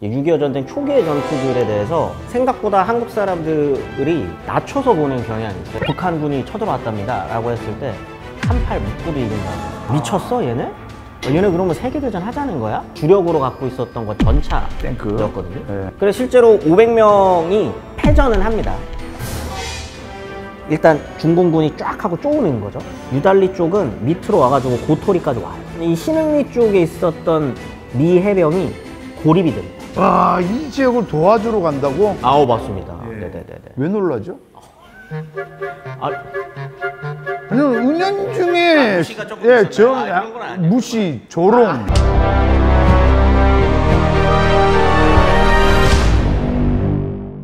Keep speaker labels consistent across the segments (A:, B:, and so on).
A: 6.25 전쟁 초기의 전투들에 대해서 생각보다 한국 사람들이 낮춰서 보는 경향이 있어요. 북한군이 쳐들어왔답니다 라고 했을 때 38 묵고도 이긴다. 미쳤어 얘네? 얘네 그러면 세계대전 하자는 거야? 주력으로 갖고 있었던 건 전차 탱크였거든요. 네. 그래서 실제로 500명이 패전은 합니다. 일단 중공군이 쫙 하고 쪼우는 거죠. 유달리 쪽은 밑으로 와가지고 고토리까지 와요. 이 신흥리 쪽에 있었던 미 해병이 고립이 됩니다.
B: 와, 이 지역을 도와주러 간다고?
A: 아우, 맞습니다.
B: 예.
A: 네네네네.
B: 왜 놀라죠?
A: 아,
B: 아니, 은연중에
A: 무시가 조금
B: 예,
A: 있었나요? 그런 건 아니에요.
B: 무시, 조롱.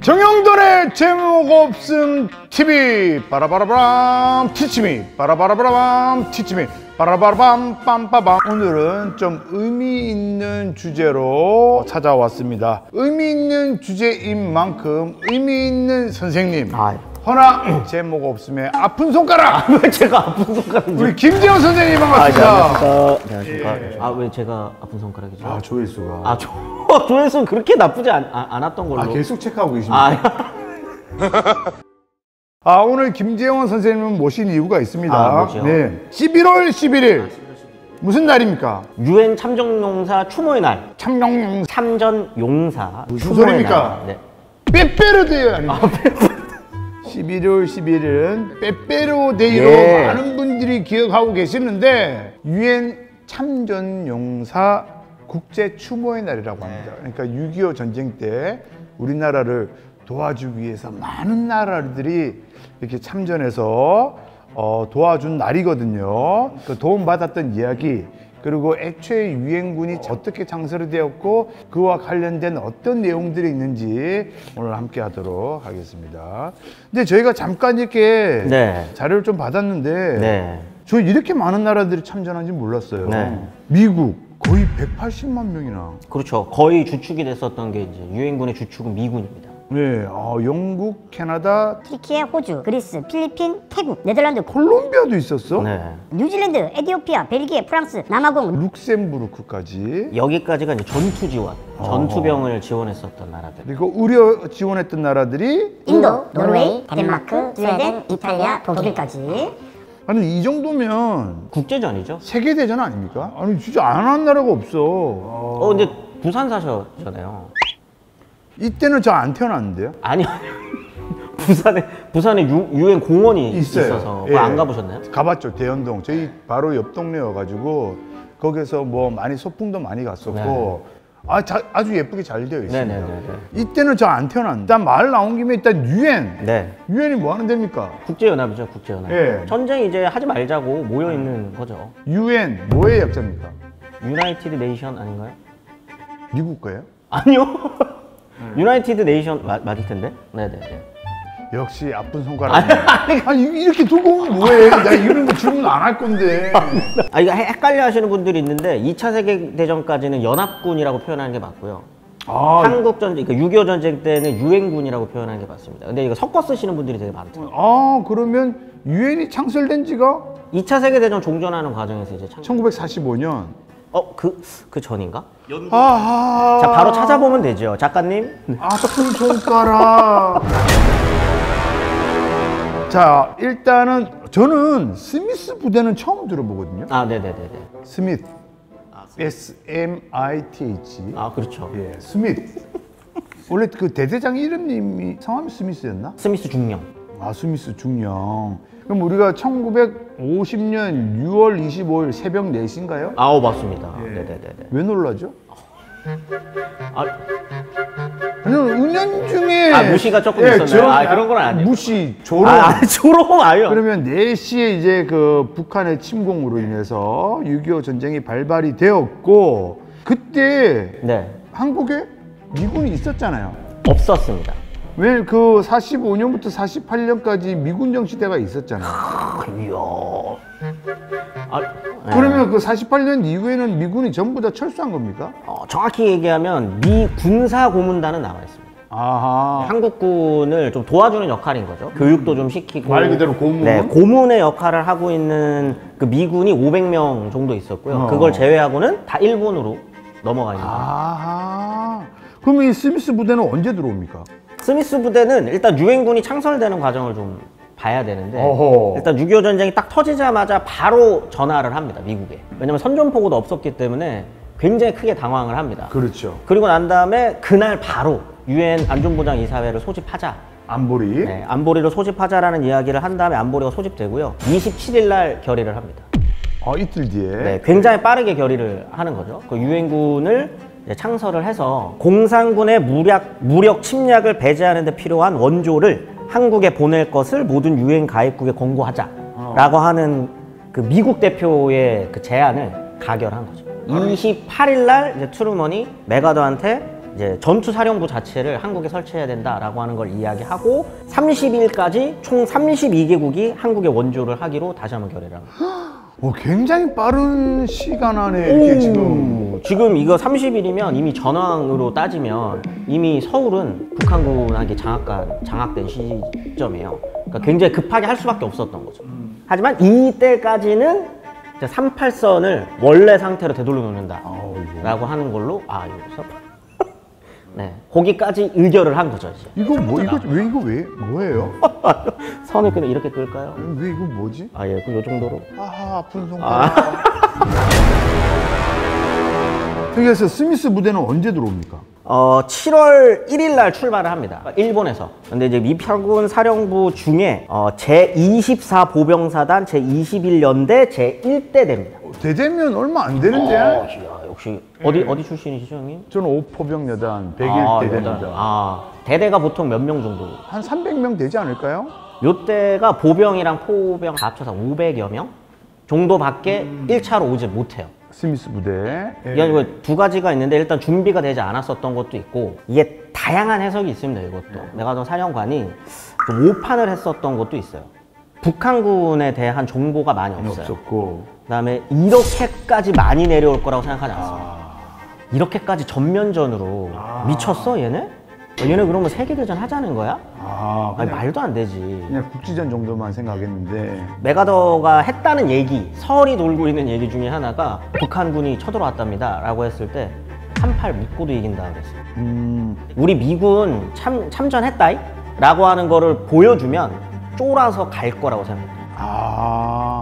B: 정영돈의 제목 없음 TV 빠라바라밤 티치미 빠라바라바람 티치미 빠라바라밤 빰빠밤. 오늘은 좀 의미 있는 주제로 찾아왔습니다. 의미 있는 주제인 만큼 의미 있는 선생님. 허나 제목 없음에 아픈 손가락.
A: 왜 제가 아픈 손가락이죠?
B: 우리 김재원 선생님 반갑습니다.
A: 안녕하십니까. 아, 왜 제가 아픈 손가락이죠?
B: 아, 조회수가.
A: 아, 조회수는 그렇게 나쁘지 않았던 걸로.
B: 아, 계속 체크하고 계십니다. 오늘 김재원 선생님을 모신 이유가 있습니다.
A: 뭐죠?
B: 네. 11월 11일. 무슨 날입니까?
A: 유엔 참전용사 추모의 날. 참전용사
B: 무슨 소리입니까?
A: 네.
B: 빼빼로데이 아닙니까? 11월 11일은 빼빼로데이로
A: 예.
B: 많은 분들이 기억하고 계시는데 유엔 참전용사 국제 추모의 날이라고 합니다. 그러니까 6.25 전쟁 때 우리나라를 도와주기 위해서 많은 나라들이 이렇게 참전해서 도와준 날이거든요. 그 도움받았던 이야기, 그리고 애초에 유엔군이 어떻게 창설이 되었고 그와 관련된 어떤 내용들이 있는지 오늘 함께 하도록 하겠습니다. 근데 저희가 잠깐 이렇게 자료를 좀 받았는데 저 이렇게 많은 나라들이 참전한지 몰랐어요. 미국 거의 180만 명이나.
A: 그렇죠. 거의 주축이 됐었던 게 이제 유엔군의 주축은 미군입니다.
B: 네, 영국, 캐나다,
C: 터키, 호주, 그리스, 필리핀, 태국, 네덜란드,
B: 콜롬비아도 있었어?
A: 네.
C: 뉴질랜드, 에티오피아, 벨기에, 프랑스, 남아공,
B: 룩셈부르크까지.
A: 여기까지가 이제 전투 지원, 전투병을 지원했었던 나라들.
B: 그리고 의료 지원했던 나라들이
C: 인도, 노르웨이, 덴마크, 스웨덴, 이탈리아, 독일까지.
B: 아니 이 정도면
A: 국제전이죠.
B: 세계대전 아닙니까? 아니 진짜 안 한 나라가 없어.
A: 근데 부산 사셨잖아요.
B: 이때는 저 안 태어났는데요?
A: 아니요. 부산에 유엔 공원이 있어서
B: 예.
A: 안 가보셨나요?
B: 가봤죠. 대연동. 저희 바로 옆 동네여가지고 거기서 뭐 많이 소풍도 많이 갔었고 아주 예쁘게 잘 되어 있습니다.
A: 네네네.
B: 이때는 저 안 태어났는데 일단 말 나온 김에 일단 유엔.
A: 네.
B: 유엔이 뭐 하는 데입니까?
A: 국제연합이죠, 국제연합.
B: 예.
A: 전쟁 이제 하지 말자고 모여 있는 거죠.
B: 유엔 뭐의 약자입니까?
A: 유나이티드 네이션 아닌가요?
B: 미국 거예요?
A: 아니요. 유나이티드 네이션 맞을 텐데. 네네네.
B: 역시 아픈 손가락. 아니 이렇게 두고 오면 뭐해? 나 이런 거 질문 안 할 건데.
A: 이거 헷갈려 하시는 분들이 있는데 2차 세계대전까지는 연합군이라고 표현하는 게 맞고요. 한국 전쟁, 그러니까 6.25 전쟁 때는 유엔군이라고 표현하는 게 맞습니다. 근데 이거 섞어 쓰시는 분들이 되게 많더라고요.
B: 그러면 유엔이 창설된 지가
A: 2차 세계대전 종전하는 과정에서 이제
B: 1945년.
A: 그 전인가?
B: 아하.
A: 자, 바로 찾아보면 되죠. 작가님.
B: 아픈 손가락. 자, 일단은 저는 스미스 부대는 처음 들어보거든요.
A: 네네네네.
B: 스미스. S-M-I-T-H.
A: 그렇죠.
B: 예, 스미스. 원래 그 대대장 이름이 성함이 스미스였나?
A: 스미스 중령.
B: 스미스 중령. 그럼 우리가 1950년 6월 25일 새벽 4시인가요?
A: 맞습니다.
B: 예.
A: 네네네네.
B: 왜 놀라죠? 아니, 은연중에
A: 무시가 조금 있었나요? 그런 건 아니에요.
B: 무시, 조롱.
A: 조롱 아니요.
B: 그러면 4시에 이제 그 북한의 침공으로 인해서 6.25 전쟁이 발발이 되었고 그때 한국에 미군이 있었잖아요.
A: 없었습니다.
B: 왜 그 45년부터 48년까지 미군정 시대가 있었잖아요. 그러면 그 48년 이후에는 미군이 전부 다 철수한 겁니까?
A: 정확히 얘기하면 미 군사 고문단은 나와 있습니다. 한국군을 좀 도와주는 역할인 거죠. 교육도 좀 시키고
B: 말 그대로 고문.
A: 네, 고문의 역할을 하고 있는 그 미군이 500명 정도 있었고요. 그걸 제외하고는 다 일본으로 넘어가 있는 거예요.
B: 그러면 이 스미스 부대는 언제 들어옵니까?
A: 스미스 부대는 일단 유엔군이 창설되는 과정을 좀 봐야 되는데
B: 어허.
A: 일단 6.25 전쟁이 딱 터지자마자 바로 전화를 합니다, 미국에. 왜냐면 선전포고도 없었기 때문에 굉장히 크게 당황을 합니다.
B: 그렇죠.
A: 그리고 난 다음에 그날 바로 유엔 안전보장이사회를 소집하자.
B: 안보리.
A: 네, 안보리를 소집하자라는 이야기를 한 다음에 안보리가 소집되고요. 27일 날 결의를 합니다.
B: 이틀 뒤에.
A: 네, 굉장히 빠르게 결의를 하는 거죠. 그 유엔군을 이제 창설을 해서 공산군의 무력 침략을 배제하는 데 필요한 원조를 한국에 보낼 것을 모든 유엔 가입국에 권고하자라고 하는 그 미국 대표의 그 제안을 가결한 거죠. 28일 날 이제 트루먼이 메가더한테 이제 전투사령부 자체를 한국에 설치해야 된다라고 하는 걸 이야기하고 30일까지 총 32개국이 한국에 원조를 하기로 다시 한번 결의를 합니다.
B: 굉장히 빠른 시간 안에 이렇게
A: 지금 이거 30일이면 이미 전황으로 따지면 이미 서울은 북한군에게 장악된 시점이에요. 그러니까 굉장히 급하게 할 수밖에 없었던 거죠. 하지만 이때까지는 38선을 원래 상태로 되돌려 놓는다 라고 하는 걸로 여기서 네, 거기까지 의결을 한 거죠. 이제.
B: 뭐예요?
A: 선을 그냥 이렇게 끌까요?
B: 왜 이거 뭐지?
A: 예, 그 요 정도로.
B: 아픈 손가락. 그래서 스미스 부대는 언제 들어옵니까?
A: 7월 1일 날 출발을 합니다. 일본에서. 근데 이제 미평군 사령부 중에 제24 보병사단 제21연대 제1대대입니다.
B: 대대면 얼마 안 되는데?
A: 역시 어디 출신이시죠, 형님?
B: 저는 오포병여단 101 대대입니다.
A: 대대가 보통 몇 명 정도?
B: 한 300명 되지 않을까요?
A: 요때가 보병이랑 포병 다 합쳐서 500여 명 정도밖에 1차로 오지 못해요.
B: 스미스 부대.
A: 이거 두 가지가 있는데 일단 준비가 되지 않았었던 것도 있고 이게 다양한 해석이 있습니다. 이것도 메가더 사령관이 좀 오판을 했었던 것도 있어요. 북한군에 대한 정보가 많이 없어요.
B: 없었고
A: 그다음에 이렇게까지 많이 내려올 거라고 생각하지 않았어요. 이렇게까지 전면전으로 미쳤어 얘네? 얘네 그러면 세계대전 하자는 거야? 아니, 말도 안 되지.
B: 그냥 국지전 정도만 생각했는데
A: 메가더가 했다는 얘기, 설이 돌고 있는 얘기 중에 하나가 북한군이 쳐들어왔답니다 라고 했을 때 3-8 묶고도 이긴다 그랬어요. 우리 미군 참전했다이? 라고 하는 거를 보여주면 쫄아서 갈 거라고 생각해요.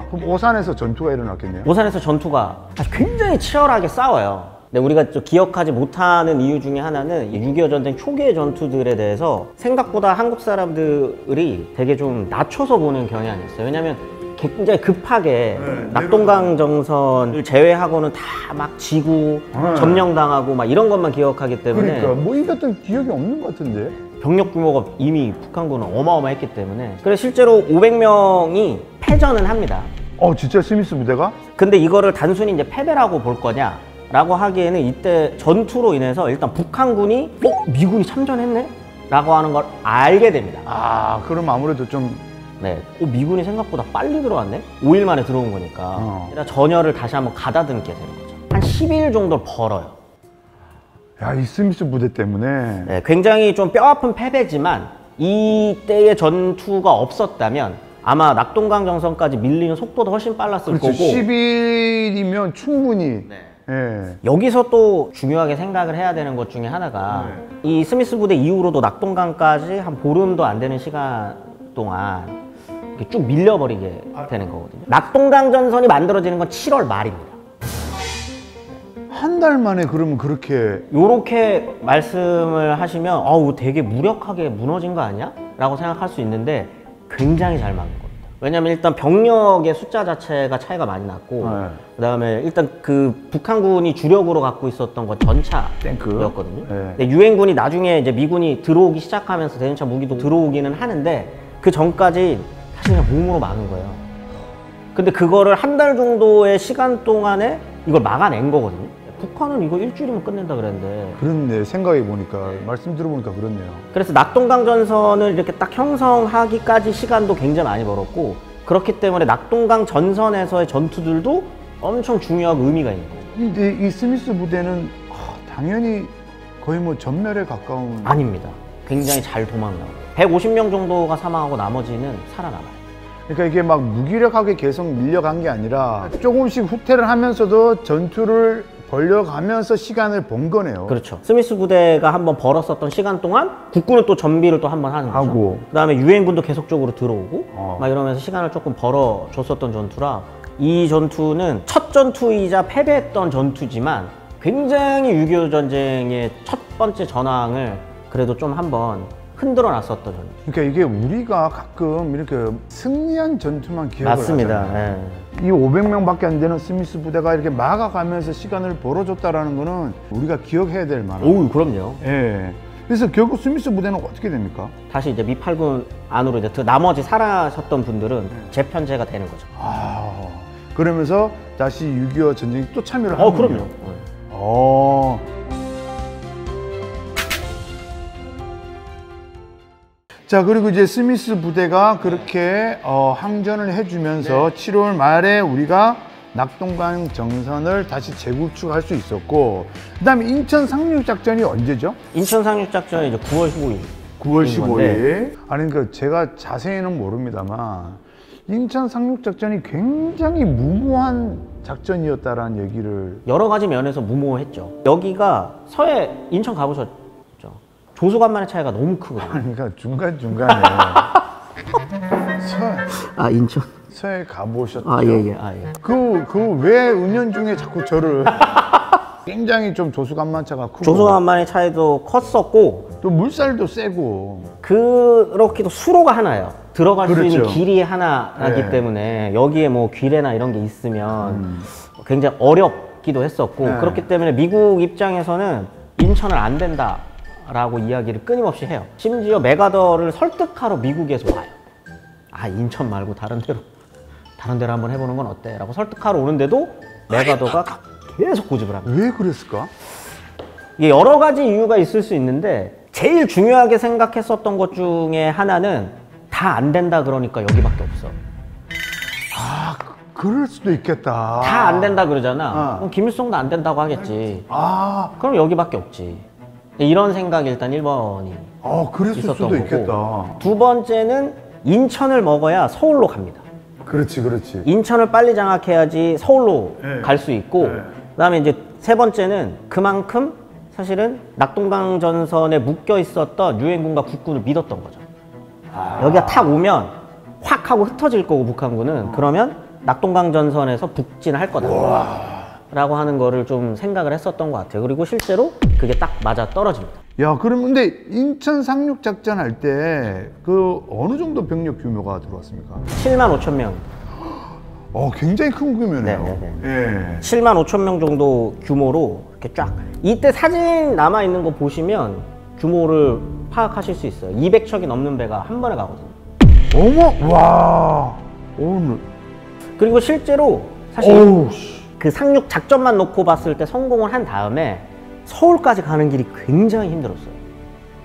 B: 그럼 오산에서 전투가 일어났겠네요.
A: 오산에서 전투가 굉장히 치열하게 싸워요. 근데 우리가 좀 기억하지 못하는 이유 중에 하나는 6.25 전쟁 초기의 전투들에 대해서 생각보다 한국 사람들이 되게 좀 낮춰서 보는 경향이 있어요. 왜냐면 굉장히 급하게 낙동강 정선을 제외하고는 다 막 지고 점령당하고 막 이런 것만 기억하기 때문에
B: 그러니까 뭐 이겼던 기억이 없는 것 같은데.
A: 병력 규모가 이미 북한군은 어마어마했기 때문에 그래서 실제로 500명이 패전은 합니다.
B: 진짜 스미스 부대가?
A: 근데 이거를 단순히 이제 패배라고 볼 거냐? 라고 하기에는 이때 전투로 인해서 일단 북한군이 미군이 참전했네? 라고 하는 걸 알게 됩니다.
B: 그럼 아무래도 좀
A: 네, 미군이 생각보다 빨리 들어왔네? 5일 만에 들어온 거니까 전열을 다시 한번 가다듬게 되는 거죠. 한 10일 정도를 벌어요.
B: 이 스미스 부대 때문에.
A: 네, 굉장히 좀 뼈아픈 패배지만 이때의 전투가 없었다면 아마 낙동강 정선까지 밀리는 속도도 훨씬 빨랐을 거고
B: 10일이면 충분히
A: 여기서 또 중요하게 생각을 해야 되는 것 중에 하나가 이 스미스 부대 이후로도 낙동강까지 한 보름도 안 되는 시간 동안 이렇게 쭉 밀려버리게 되는 거거든요. 낙동강 전선이 만들어지는 건 7월 말입니다.
B: 한 달 만에 그러면 그렇게
A: 요렇게 말씀을 하시면 되게 무력하게 무너진 거 아니야? 라고 생각할 수 있는데 굉장히 잘 막은 겁니다. 왜냐면 일단 병력의 숫자 자체가 차이가 많이 났고 그다음에 일단 그 북한군이 주력으로 갖고 있었던 건 전차였거든요. 근데 유엔군이 나중에 이제 미군이 들어오기 시작하면서 대전차 무기도 들어오기는 하는데 그 전까지 사실 그냥 몸으로 막은 거예요. 근데 그거를 한 달 정도의 시간 동안에 이걸 막아낸 거거든요. 북한은 이거 일주일이면 끝낸다 그랬는데.
B: 그렇네. 생각해보니까 말씀 들어보니까 그렇네요.
A: 그래서 낙동강 전선을 이렇게 딱 형성하기까지 시간도 굉장히 많이 벌었고 그렇기 때문에 낙동강 전선에서의 전투들도 엄청 중요하고 의미가 있는 거예요.
B: 근데 이 스미스 부대는 당연히 거의 뭐 전멸에 가까운.
A: 아닙니다. 굉장히 잘 도망나고 150명 정도가 사망하고 나머지는 살아남아요.
B: 그러니까 이게 막 무기력하게 계속 밀려간 게 아니라 조금씩 후퇴를 하면서도 전투를 벌려가면서 시간을 번 거네요.
A: 그렇죠. 스미스 부대가 한번 벌었었던 시간 동안 국군은 또 전비를 또 한번 하는 거죠.
B: 하고.
A: 그다음에 유엔군도 계속적으로 들어오고 막 이러면서 시간을 조금 벌어줬었던 전투라 이 전투는 첫 전투이자 패배했던 전투지만 굉장히 6.25 전쟁의 첫 번째 전황을 그래도 좀 한번 흔들어 놨었던 전투.
B: 그러니까 이게 우리가 가끔 이렇게 승리한 전투만 기억을
A: 맞습니다.
B: 하잖아요.
A: 예.
B: 이 500명밖에 안 되는 스미스 부대가 이렇게 막아가면서 시간을 벌어줬다라는 거는 우리가 기억해야 될 만한.
A: 오, 그럼요.
B: 예. 그래서 결국 스미스 부대는 어떻게 됩니까?
A: 다시 이제 미8군 안으로 이제 나머지 살아셨던 분들은 재편제가 되는 거죠.
B: 아, 그러면서 다시 6.25 전쟁에 또 참여를 하는
A: 그럼요.
B: 거예요. 어. 자, 그리고 이제 스미스 부대가 그렇게 항전을 해주면서 7월 말에 우리가 낙동강 정선을 다시 재구축할 수 있었고, 그다음에 인천 상륙 작전이 언제죠?
A: 인천 상륙 작전이 이제 9월 15일.
B: 9월
A: 인
B: 15일.
A: 건데.
B: 아니, 그러니까 제가 자세히는 모릅니다만 인천 상륙 작전이 굉장히 무모한 작전이었다라는 얘기를.
A: 여러 가지 면에서 무모했죠. 여기가 서해 인천 가보셨죠? 조수간만의 차이가 너무 크거든요.
B: 그러니까 중간중간에
A: 아, 인천.
B: 서해 가보셨죠?
A: 아, 예.
B: 그 왜 은연중에 자꾸 저를 굉장히 좀 조수간만차가 크고
A: 조수간만의 차이도 컸었고,
B: 또 물살도 세고.
A: 그렇게도 수로가 하나예요. 들어갈 수 있는
B: 그렇죠.
A: 길이 하나이기
B: 네.
A: 때문에 여기에 뭐 귀래나 이런 게 있으면 굉장히 어렵기도 했었고,
B: 네.
A: 그렇기 때문에 미국 입장에서는 인천은 안 된다라고 이야기를 끊임없이 해요. 심지어 메가더를 설득하러 미국에서 와요. 아, 인천 말고 다른 데로 한번 해보는 건 어때? 라고 설득하러 오는데도 메가더가 계속 고집을 합니다.
B: 왜 그랬을까?
A: 이게 여러 가지 이유가 있을 수 있는데 제일 중요하게 생각했었던 것 중에 하나는 다 안 된다 그러니까 여기밖에 없어.
B: 그럴 수도 있겠다.
A: 다 안 된다 그러잖아.
B: 어.
A: 그럼 김일성도 안 된다고 하겠지.
B: 아,
A: 그럼 여기밖에 없지. 이런 생각이 일단 1번이
B: 그랬을
A: 있었던
B: 수도
A: 거고,
B: 있겠다.
A: 두 번째는 인천을 먹어야 서울로 갑니다.
B: 그렇지, 그렇지.
A: 인천을 빨리 장악해야지 서울로
B: 네.
A: 갈 수 있고,
B: 네.
A: 그다음에 이제 세 번째는 그만큼 사실은 낙동강 전선에 묶여 있었던 유엔군과 국군을 믿었던 거죠. 여기가 탁 오면 확 하고 흩어질 거고 북한군은 그러면 낙동강 전선에서 북진할 거다 라고 하는 거를 좀 생각을 했었던 것 같아요. 그리고 실제로 그게 딱 맞아 떨어집니다.
B: 야, 그럼 근데 인천 상륙 작전 할 때 그 어느 정도 병력 규모가 들어왔습니까?
A: 7만 5천 명,
B: 굉장히 큰 규모네요.
A: 네.
B: 예.
A: 7만 5천 명 정도 규모로 이렇게 쫙. 이때 사진 남아 있는 거 보시면 규모를 파악하실 수 있어요. 200척이 넘는 배가 한 번에 가거든요.
B: 어머, 와, 오늘.
A: 그리고 실제로 사실
B: 어우,
A: 그 상륙 작전만 놓고 봤을 때 성공을 한 다음에 서울까지 가는 길이 굉장히 힘들었어요.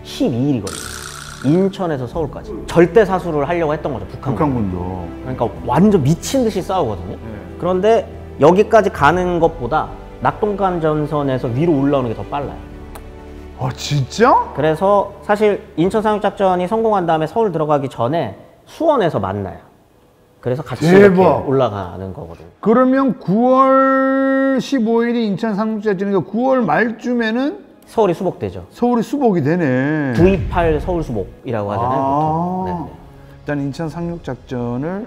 A: 12일이거든요. 인천에서 서울까지. 절대 사수를 하려고 했던 거죠, 북한군.
B: 북한군도.
A: 그러니까 완전 미친 듯이 싸우거든요. 그런데 여기까지 가는 것보다 낙동강 전선에서 위로 올라오는 게 더 빨라요.
B: 진짜?
A: 그래서 사실 인천 상륙 작전이 성공한 다음에 서울 들어가기 전에 수원에서 만나요. 그래서 같이
B: 대박.
A: 이렇게 올라가는 거거든요.
B: 그러면 9월 15일이 인천 상륙 작전이니까 9월 말쯤에는
A: 서울이 수복되죠.
B: 서울이 수복이 되네.
A: 928 서울 수복이라고 하잖아요. 보통. 네네.
B: 일단 인천 상륙 작전을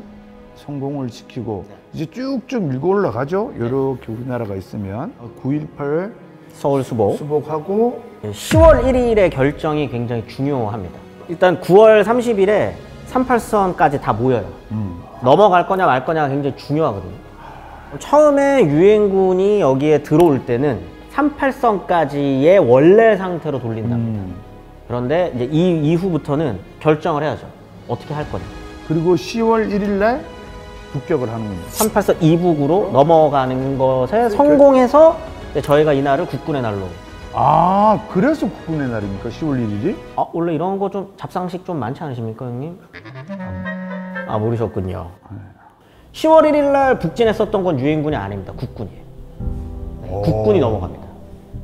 B: 성공을 시키고 이제 쭉쭉 밀고 올라가죠. 이렇게 우리나라가 있으면 9.18
A: 서울 수복.
B: 수복하고
A: 10월 1일의 결정이 굉장히 중요합니다. 일단 9월 30일에 38선까지 다 모여요. 넘어갈 거냐 말 거냐가 굉장히 중요하거든요. 처음에 유엔군이 여기에 들어올 때는 38선까지의 원래 상태로 돌린답니다. 그런데 이제 이 이후부터는 결정을 해야죠. 어떻게 할 거냐.
B: 그리고 10월 1일 날 북격을 하는군요.
A: 38선 이북으로 넘어가는 것에 성공해서 이제 저희가 이날을 국군의 날로.
B: 그래서 국군의 날입니까? 10월 1일이?
A: 원래 이런 거 좀 잡상식 좀 많지 않으십니까, 형님? 모르셨군요. 10월 1일 날 북진했었던 건 유엔군이 아닙니다. 국군이에요. 네, 국군이 넘어갑니다.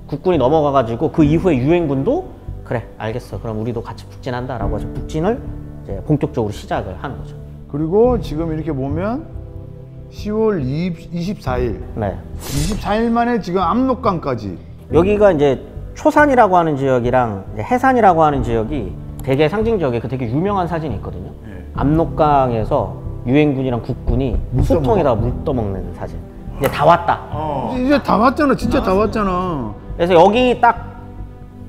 A: 국군이 넘어가가지고 그 이후에 유엔군도 그래, 알겠어. 그럼 우리도 같이 북진한다라고 해서 북진을 이제 본격적으로 시작을 하는 거죠.
B: 그리고 지금 이렇게 보면 10월 24일.
A: 네.
B: 24일 만에 지금 압록강까지.
A: 여기가 이제 초산이라고 하는 지역이랑 이제 해산이라고 하는 지역이 되게 상징적이에요. 그 되게 유명한 사진이 있거든요. 압록강에서 유엔군이랑 국군이
B: 물
A: 수통에다가 물 떠먹는 사진. 이제 다 왔다.
B: 이제 다 왔잖아. 진짜 다 왔잖아.
A: 그래서 여기 딱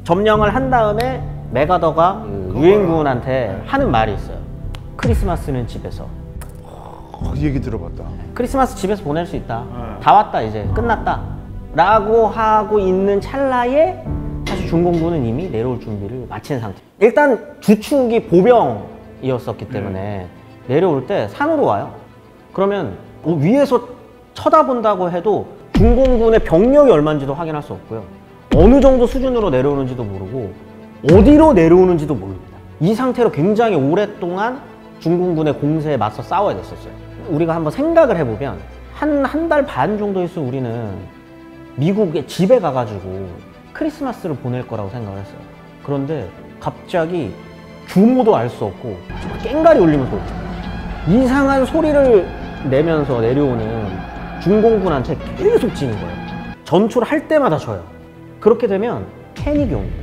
A: 점령을 한 다음에 메가더가 그 유엔군한테 하는 말이 있어요. 크리스마스는 집에서.
B: 그 얘기 들어봤다.
A: 크리스마스 집에서 보낼 수 있다. 다 왔다 이제 끝났다. 라고 하고 있는 찰나에 사실 중공군은 이미 내려올 준비를 마친 상태. 일단 주축이 보병이었었기 때문에 내려올 때 산으로 와요. 그러면 위에서 쳐다본다고 해도 중공군의 병력이 얼마인지도 확인할 수 없고요. 어느 정도 수준으로 내려오는지도 모르고 어디로 내려오는지도 모릅니다. 이 상태로 굉장히 오랫동안 중공군의 공세에 맞서 싸워야 됐었어요. 우리가 한번 생각을 해보면 한 달 반 정도 있으면 우리는 미국의 집에 가가지고 크리스마스를 보낼 거라고 생각을 했어요. 그런데 갑자기 규모도 알 수 없고 깽가리 울리는 소리, 이상한 소리를 내면서 내려오는 중공군한테 계속 지는 거예요. 전투를 할 때마다 져요. 그렇게 되면 패닉이 옵니다.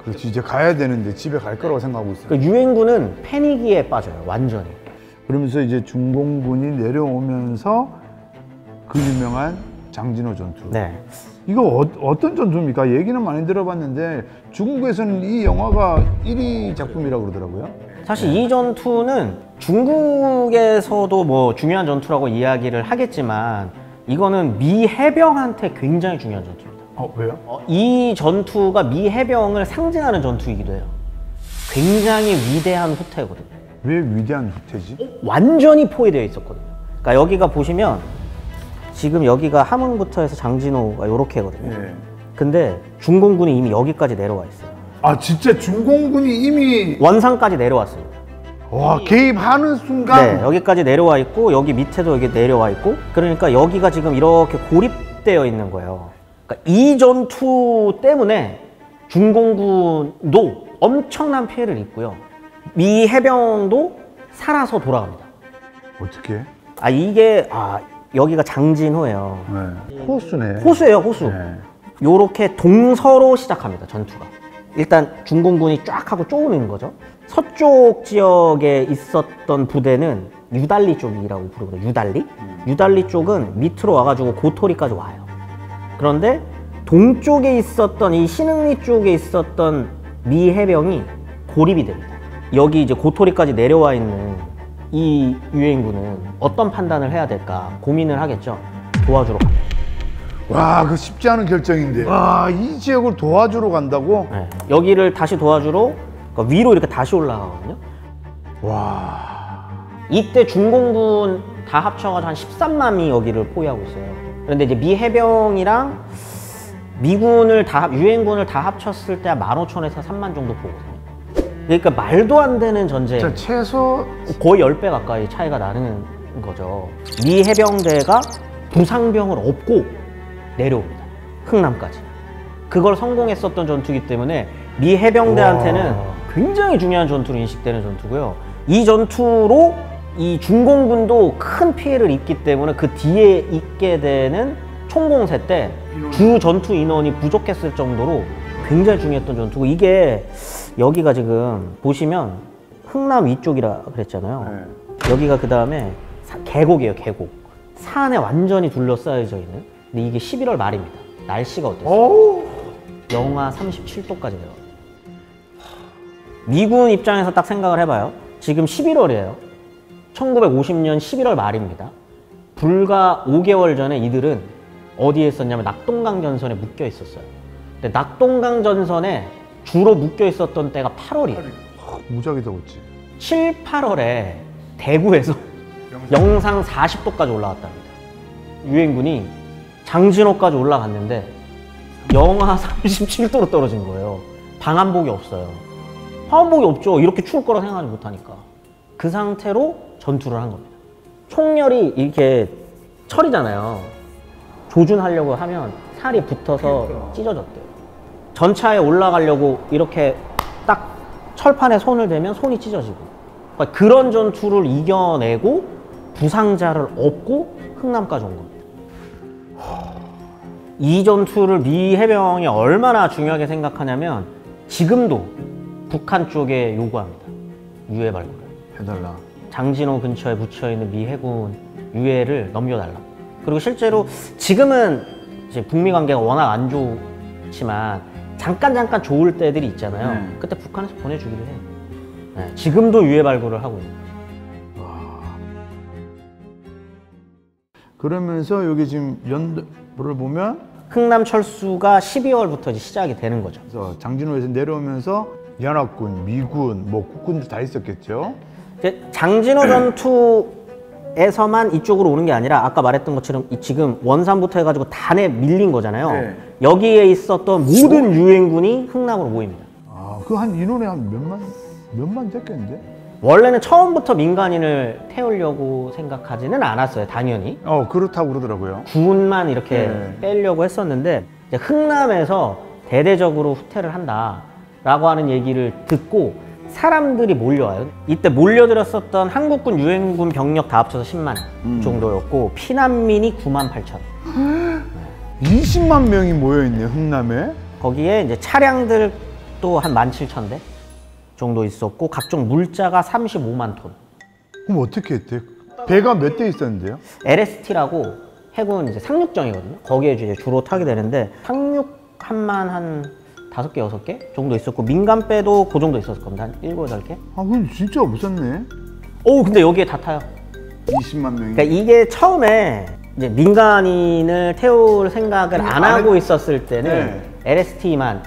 B: 그렇지. 이제 가야 되는데 집에 갈 거라고 생각하고 있어요.
A: 그러니까 유엔군은 패닉에 빠져요. 완전히.
B: 그러면서 이제 중공군이 내려오면서 그 유명한 장진호 전투.
A: 네.
B: 이거 어떤 전투입니까? 얘기는 많이 들어봤는데 중국에서는 이 영화가 1위 작품이라고 그러더라고요.
A: 사실 이 전투는 중국에서도 뭐 중요한 전투라고 이야기를 하겠지만 이거는 미 해병한테 굉장히 중요한 전투입니다.
B: 왜요?
A: 이 전투가 미 해병을 상징하는 전투이기도 해요. 굉장히 위대한 후퇴거든요.
B: 왜 위대한 후퇴지?
A: 완전히 포위되어 있었거든요. 그러니까 여기가 보시면 지금 여기가 함흥부터 해서 장진호가 요렇게거든요.
B: 네.
A: 근데 중공군이 이미 여기까지 내려와 있어요.
B: 아 진짜 중공군이 이미
A: 원산까지 내려왔습니다.
B: 와 개입하는 순간
A: 네, 여기까지 내려와 있고 여기 밑에도 여기 내려와 있고 그러니까 여기가 지금 이렇게 고립되어 있는 거예요. 그러니까 이 전투 때문에 중공군도 엄청난 피해를 입고요. 미 해병도 살아서 돌아갑니다.
B: 어떻게?
A: 이게 여기가 장진호예요.
B: 네. 호수네.
A: 호수예요, 호수.
B: 네.
A: 요렇게 동서로 시작합니다, 전투가. 일단 중공군이 쫙 하고 쪼우는 거죠. 서쪽 지역에 있었던 부대는 유달리 쪽이라고 부르거든요. 유달리? 유달리 쪽은 밑으로 와가지고 고토리까지 와요. 그런데 동쪽에 있었던 이 신흥리 쪽에 있었던 미 해병이 고립이 됩니다. 여기 이제 고토리까지 내려와 있는 이 유엔군은 어떤 판단을 해야 될까 고민을 하겠죠. 도와주러 갑니다.
B: 와, 그 쉽지 않은 결정인데. 와, 이 지역을 도와주러 간다고?
A: 네. 여기를 다시 도와주러 그러니까 위로 이렇게 다시 올라가거든요.
B: 와.
A: 이때 중공군 다 합쳐가지고 한 13만이 여기를 포위하고 있어요. 그런데 이제 미 해병이랑 미군을 유엔군을 다 합쳤을 때 한 15,000에서 3만 정도 보거든요. 그러니까 말도 안 되는 전쟁.
B: 자, 최소
A: 거의 10배 가까이 차이가 나는 거죠. 미 해병대가 부상병을 업고 내려옵니다. 흥남까지. 그걸 성공했었던 전투이기 때문에 미 해병대한테는 굉장히 중요한 전투로 인식되는 전투고요. 이 전투로 이 중공군도 큰 피해를 입기 때문에 그 뒤에 있게 되는 총공세 때 주 전투 인원이 부족했을 정도로 굉장히 중요했던 전투고 이게 여기가 지금 보시면 흥남 위쪽이라 그랬잖아요.
B: 네.
A: 여기가 그 다음에 계곡이에요, 계곡. 산에 완전히 둘러싸여져 있는. 근데 이게 11월 말입니다. 날씨가 어땠어요? 영하 37도까지 돼요. 미군 입장에서 딱 생각을 해봐요. 지금 11월이에요. 1950년 11월 말입니다. 불과 5개월 전에 이들은 어디에 있었냐면 낙동강 전선에 묶여 있었어요. 근데 낙동강 전선에 주로 묶여 있었던 때가 8월이에요.
B: 무지하게 더웠지.
A: 7, 8월에 대구에서 영상 40도까지 올라왔답니다. 유엔군이 장진호까지 올라갔는데 영하 37도로 떨어진 거예요. 방한복이 없어요. 방한복이 없죠. 이렇게 추울 거라 생각하지 못하니까. 그 상태로 전투를 한 겁니다. 총열이 이렇게 철이잖아요. 조준하려고 하면 살이 붙어서 찢어졌대요. 전차에 올라가려고 이렇게 딱 철판에 손을 대면 손이 찢어지고. 그러니까 그런 전투를 이겨내고 부상자를 업고 흥남까지 온 겁니다. 이 전투를 미 해병이 얼마나 중요하게 생각하냐면 지금도 북한 쪽에 요구합니다. 유해 발굴을.
B: 해달라.
A: 장진호 근처에 묻혀있는 미 해군 유해를 넘겨달라. 그리고 실제로 지금은 이제 북미 관계가 워낙 안 좋지만 잠깐 좋을 때들이 있잖아요. 그때 북한에서 보내주기도 해요. 네, 지금도 유해 발굴을 하고 있는.
B: 그러면서 여기 지금 연도를 보면
A: 흥남 철수가 12월부터 이제 시작이 되는 거죠.
B: 그래서 장진호에서 내려오면서 연합군, 미군, 뭐 국군들 다 있었겠죠.
A: 이제 장진호 전투에서만 이쪽으로 오는 게 아니라 아까 말했던 것처럼 지금 원산부터 해가지고 단에 밀린 거잖아요.
B: 네.
A: 여기에 있었던 모든 유엔군이 흥남으로 모입니다.
B: 아, 그 한 인원이 한 몇만 됐겠는데?
A: 원래는 처음부터 민간인을 태우려고 생각하지는 않았어요, 당연히.
B: 그렇다고 그러더라고요.
A: 군만 이렇게
B: 네.
A: 빼려고 했었는데 이제 흥남에서 대대적으로 후퇴를 한다라고 하는 얘기를 듣고 사람들이 몰려와요. 이때 몰려들었었던 한국군, 유엔군 병력 다 합쳐서 10만 정도였고 피난민이 9만 8천.
B: 20만 명이 모여있네, 흥남에.
A: 거기에 이제 차량들도 한 17,000대 정도 있었고 각종 물자가 35만 톤.
B: 그럼 어떻게 했대? 배가 몇 대 있었는데요?
A: LST라고 해군 이제 상륙정이거든요. 거기에 이제 주로 타게 되는데 상륙함만 한 5개, 6개 정도 있었고 민간배도 그 정도 있었을 겁니다. 한 7, 8개.
B: 아, 그럼 진짜 무섭네.
A: 오, 근데 여기에 다 타요.
B: 20만 명이.
A: 그러니까 이게 처음에 이제 민간인을 태울 생각을 안 하고 있었을 때는 LST만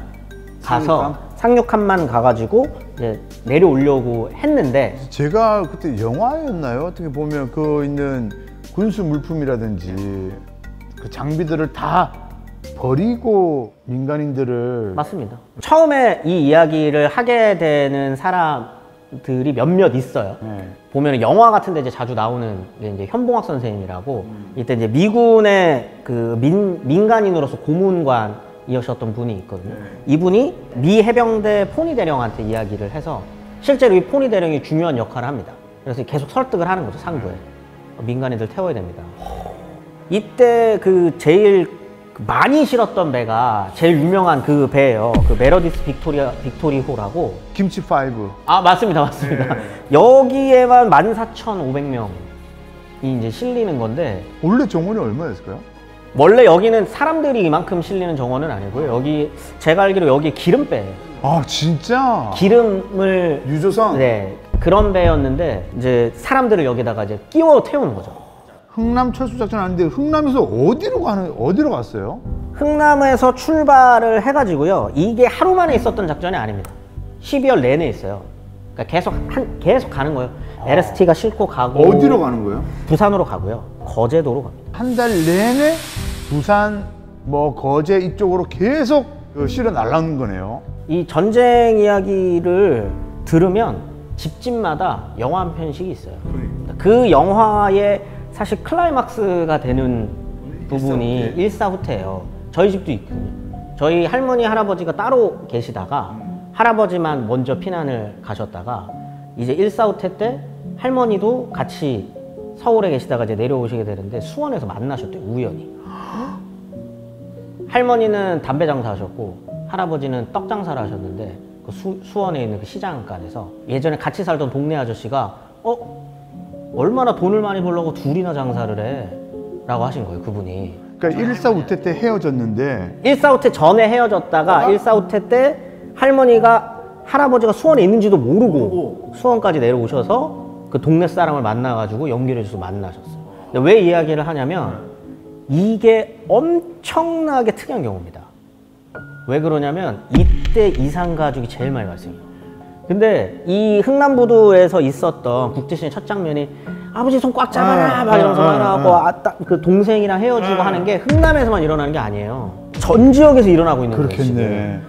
A: 가서 상륙함만 가가지고 이제 내려오려고 했는데
B: 제가 그때 영화였나요? 어떻게 보면 그 있는 군수 물품이라든지 그 장비들을 다 버리고 민간인들을.
A: 맞습니다. 처음에 이 이야기를 하게 되는 사람들이 몇몇 있어요.
B: 네.
A: 보면 영화 같은 데 이제 자주 나오는 게 이제 현봉학 선생님이라고 이때 이제 미군의 그 민간인으로서 고문관이셨던 분이 있거든요. 이분이 미 해병대 포니 대령한테 이야기를 해서 실제로 이 포니 대령이 중요한 역할을 합니다. 그래서 계속 설득을 하는 거죠, 상부에. 민간인들 태워야 됩니다. 이때 그 제일 많이 실었던 배가 제일 유명한 그 배예요. 그 메러디스 빅토리호라고.
B: 김치 5.
A: 아, 맞습니다. 여기에만 14,500명이 이제 실리는 건데
B: 원래 정원이 얼마였을까요?
A: 원래 여기는 사람들이 이만큼 실리는 정원은 아니고요. 여기 제가 알기로 여기 기름배예요.
B: 아, 진짜?
A: 기름을
B: 유조선?
A: 네, 그런 배였는데 이제 사람들을 여기다가 이제 끼워 태우는 거죠.
B: 흥남 철수작전 하는데 흥남에서 어디로 갔어요?
A: 흥남에서 출발을 해가지고요. 이게 하루 만에 있었던 작전이 아닙니다. 12월 내내 있어요. 그러니까 계속 가는 거예요. LST가 싣고 가고.
B: 어디로 가는 거예요?
A: 부산으로 가고요. 거제도로 갑니다.
B: 한 달 내내 부산, 뭐 거제 이쪽으로 계속 실어 날라오는 거네요.
A: 이 전쟁 이야기를 들으면 집집마다 영화 한 편씩 있어요. 그 영화의 사실 클라이막스가 되는 부분이 일사후퇴예요. 저희 집도 있거든요. 저희 할머니, 할아버지가 따로 계시다가 할아버지만 먼저 피난을 가셨다가 이제 일사후퇴 때 할머니도 같이 서울에 계시다가 이제 내려오시게 되는데 수원에서 만나셨대요, 우연히. 할머니는 담배 장사하셨고 할아버지는 떡 장사를 하셨는데 그 수원에 있는 그 시장간에서 예전에 같이 살던 동네 아저씨가 얼마나 돈을 많이 벌려고 둘이나 장사를 해? 라고 하신 거예요, 그분이.
B: 그러니까 일사후퇴 때 헤어졌는데
A: 일사후퇴 전에 헤어졌다가 일사후퇴 때 할아버지가 수원에 있는지도 모르고 수원까지 내려오셔서 그 동네 사람을 만나가지고 연결해줘서 만나셨어요. 근데 왜 이야기를 하냐면 이게 엄청나게 특이한 경우입니다. 왜 그러냐면 이때 이산가족이 제일 많이 발생해요. 근데 이 흥남부두에서 있었던 국지신의 첫 장면이 아버지 손 꽉 잡아라 막 이러면서 말하고 그 동생이랑 헤어지고 하는 게 흥남에서만 일어나는 게 아니에요. 전 지역에서 일어나고 있는 거예요.
B: 그렇겠네.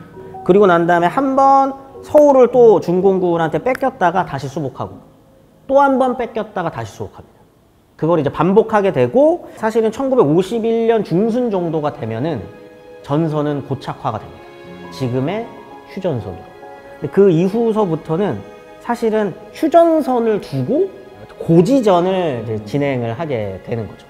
A: 그리고 난 다음에 한 번 서울을 또 중공군한테 뺏겼다가 다시 수복하고 또 한 번 뺏겼다가 다시 수복합니다. 그걸 이제 반복하게 되고 사실은 1951년 중순 정도가 되면은 전선은 고착화가 됩니다. 지금의 휴전선으로. 그 이후서부터는 사실은 휴전선을 두고 고지전을 이제 진행을 하게 되는 거죠.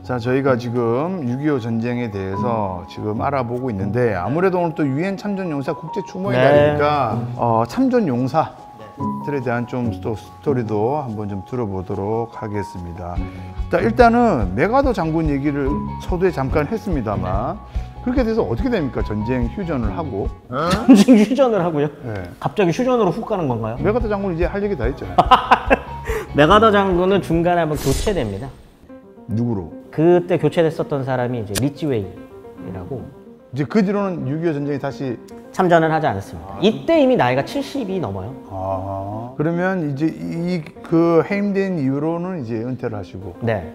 B: 자, 저희가 지금 6.25 전쟁에 대해서 지금 알아보고 있는데 아무래도 오늘 또 유엔 참전용사 국제 추모의
A: 네.
B: 날이니까 참전용사들에 대한 좀 또 스토리도 한번 좀 들어보도록 하겠습니다. 자, 일단은 메가더 장군 얘기를 서두에 잠깐 했습니다만 그렇게 돼서 어떻게 됩니까? 전쟁 휴전을 하고
A: 전쟁 휴전을 하고요.
B: 네.
A: 갑자기 휴전으로 훅 가는 건가요?
B: 메가더 장군 이제 할 얘기 다 했잖아요.
A: 메가더 장군은 중간에 한번 교체됩니다.
B: 누구로?
A: 그때 교체됐었던 사람이 이제 리치웨이라고
B: 이제 그 뒤로는 6.25 전쟁이 다시
A: 참전을 하지 않았습니다. 이때 이미 나이가 70이 넘어요.
B: 그러면 이제 그 해임된 이후로는 이제 은퇴를 하시고
A: 네.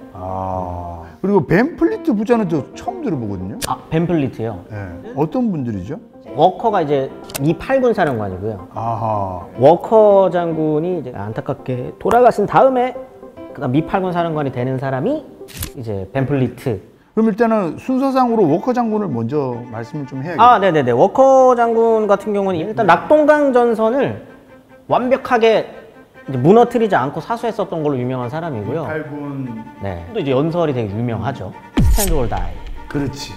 B: 그리고 벤플리트 부자는 저 처음 들어보거든요.
A: 벤플리트요.
B: 네. 어떤 분들이죠?
A: 워커가 이제 미 8군 사령관이고요.
B: 아하.
A: 워커 장군이 이제 안타깝게 돌아가신 다음에 그다음 미 8군 사령관이 되는 사람이 이제 벤플리트.
B: 그럼 일단은 순서상으로 워커 장군을 먼저 말씀을 좀 해야겠네요.
A: 네네네. 워커 장군 같은 경우는 일단 낙동강 전선을 완벽하게 이제 무너뜨리지 않고 사수했었던 걸로 유명한 사람이고요.
B: 8군.
A: 네. 또 이제 연설이 되게 유명하죠. Stand or die.
B: 그렇지.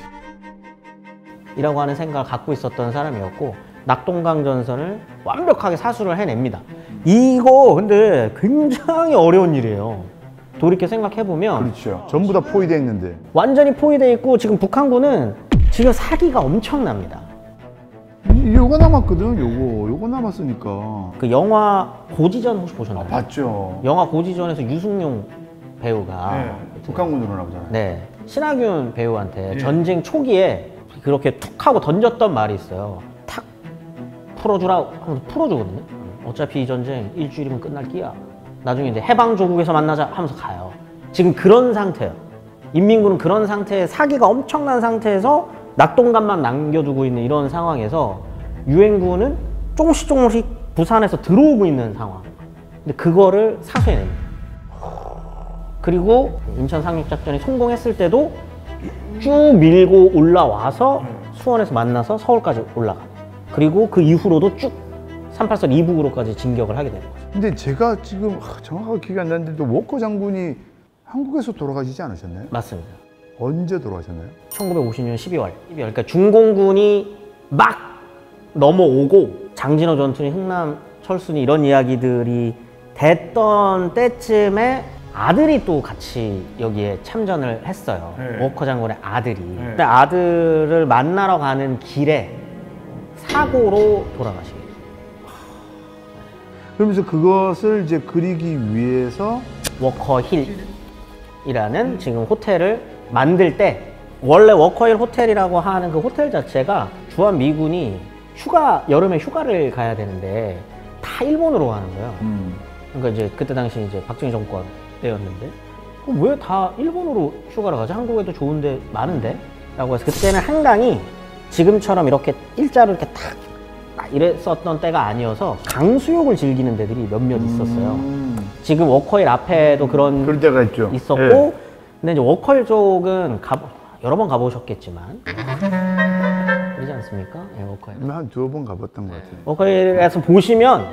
A: 이라고 하는 생각을 갖고 있었던 사람이었고 낙동강 전선을 완벽하게 사수를 해냅니다. 이거 근데 굉장히 어려운 일이에요. 돌이켜 생각해보면
B: 그렇죠. 전부 다 포위되어 있는데.
A: 완전히 포위되어 있고 지금 북한군은 지금 사기가 엄청납니다.
B: 요거 남았거든. 요거 남았으니까.
A: 그 영화 고지전 혹시 보셨나요?
B: 봤죠.
A: 영화 고지전에서 유승용 배우가
B: 네. 북한군으로 나오잖아요.
A: 네, 신하균 배우한테 전쟁 초기에 그렇게 툭 하고 던졌던 말이 있어요. 탁 풀어주라 하면서 풀어주거든요. 어차피 이 전쟁 일주일이면 끝날 끼야. 나중에 이제 해방 조국에서 만나자 하면서 가요. 지금 그런 상태예요. 인민군은 그런 상태에 사기가 엄청난 상태에서 낙동강만 남겨두고 있는 이런 상황에서 유엔군은 조금씩 부산에서 들어오고 있는 상황. 근데 그거를 사수해냅니다. 그리고 인천 상륙작전이 성공했을 때도 쭉 밀고 올라와서 수원에서 만나서 서울까지 올라가. 그리고 그 이후로도 쭉 383 이북으로까지 진격을 하게 되는 거죠.
B: 근데 제가 지금 정확하게 기억이 안 나는데 워커 장군이 한국에서 돌아가시지 않으셨나요?
A: 맞습니다.
B: 언제 돌아가셨나요?
A: 1950년 12월. 그러니까 중공군이 막 넘어오고 장진호 전투니 흥남 철순이 이런 이야기들이 됐던 때쯤에 아들이 또 같이 여기에 참전을 했어요.
B: 네.
A: 워커 장군의 아들이. 근데 아들을 만나러 가는 길에 사고로 돌아가시게 돼요.
B: 그러면서 그것을 이제 그리기 위해서
A: 워커 힐이라는 지금 호텔을 만들 때 원래 워커힐 호텔이라고 하는 그 호텔 자체가 주한 미군이 여름에 휴가를 가야 되는데 다 일본으로 가는 거예요. 그러니까 이제 그때 당시 이제 박정희 정권 때였는데 왜 다 일본으로 휴가를 가지? 한국에도 좋은데 많은데? 라고 해서 그때는 한강이 지금처럼 이렇게 일자로 이렇게 탁 이랬었던 때가 아니어서 강수욕을 즐기는 데들이 몇몇 있었어요. 지금 워커힐 앞에도 그런
B: 때가 있죠.
A: 있었고
B: 예.
A: 근데 이제 워커힐 쪽은 여러 번 가보셨겠지만 그러지 않습니까? 네, 워커힐.
B: 한 두어 번 가봤던 것 같아요.
A: 워커힐에서 보시면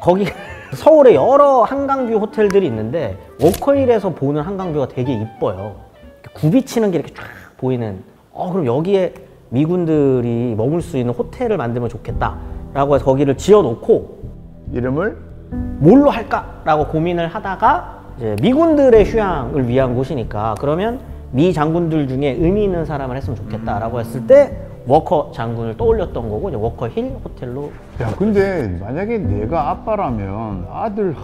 A: 거기 서울에 여러 한강뷰 호텔들이 있는데 워커힐에서 보는 한강뷰가 되게 이뻐요. 굽이치는 게 이렇게 쫙 보이는 그럼 여기에 미군들이 머물 수 있는 호텔을 만들면 좋겠다라고 해서 거기를 지어놓고
B: 이름을
A: 뭘로 할까라고 고민을 하다가 이제 미군들의 휴양을 위한 곳이니까 그러면 미 장군들 중에 의미 있는 사람을 했으면 좋겠다라고 했을 때 워커 장군을 떠올렸던 거고 이제 워커 힐 호텔로.
B: 야, 근데 만약에 내가 아빠라면 아들